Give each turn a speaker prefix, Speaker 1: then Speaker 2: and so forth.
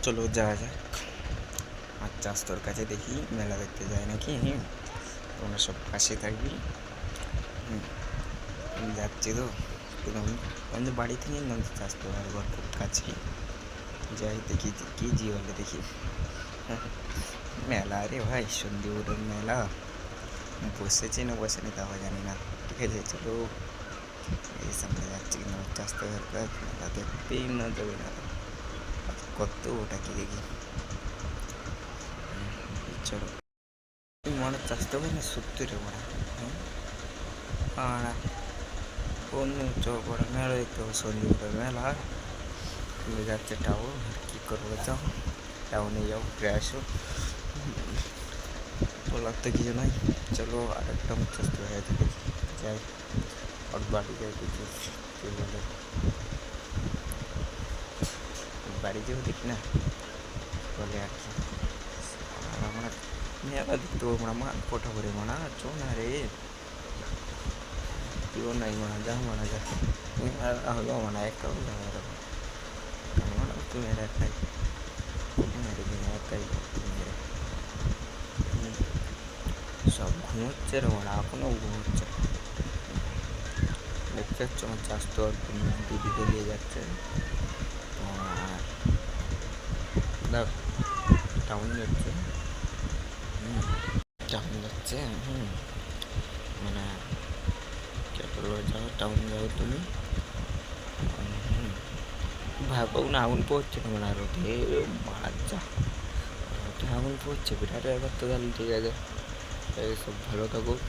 Speaker 1: চলো যাওয়া যাক। আচ্ছা আস্তর কাছে দেখি মেলা দেখতে যায় নাকি। তোমরা সব পাশে থাকবি। আমি যাচ্ছি তো একদম আমাদের বাড়ি থেকে নদী আসতে পারবো খুব কাছেই। যাই দেখি কি বলে দেখি। মেলা রে ভাই, সন্ধিপুরের মেলা। বসেছে না বসেনি তাও জানি না। ঠিক আছে চলো, এই সামনে যাচ্ছি কিন্তু আসতে দরকার। মেলা দেখতেই না যাবে না, কত ওটা কি দেখি। চলো মনে আসতে হবে না, সত্যি রে বড়া। হ্যাঁ বন্ধু চোপড়া মেলা দেখতে হবে, সন্ধিপুরের মেলা। তুমি যাচ্ছে টাউন, কী করবো যাও, টাউনে যাও ঘুরে আসো, বলার তো কিছু নাই। চলো আর একটা মুখস্থ হয়ে থাকে, যাই ওর বাড়ি যাই দেখি কী বলে। বাড়ি যেও দেখি না বলে আর কি। আর আমরা মেলা দেখতে পাবো না, মান কোঠা করে মানা চো না রে, কেউ নাই মানা, যা মানা যা। তুমি আর হলো মানা একটাও যাবে এরকম মানা, তুমি এর একটাই একাই সব ঘুমোচ্ছে রে মানা, এখনও ঘুমোচ্ছে। দেখতে পাচ্ছ আমার চাষ তো একদম দিদি গলিয়ে যাচ্ছে। আর দেখ টাউন যাচ্ছে, টাউন যাচ্ছে। মানে কে বললো যাও টাউন যাও তুমি। ভাবো না আগুন পড়ছে না মানে রোদে মারা যা, রোদে আগুন পড়ছে বিরাট। এবার তো তাহলে ঠিক আছে, সব ভালো থাকুক।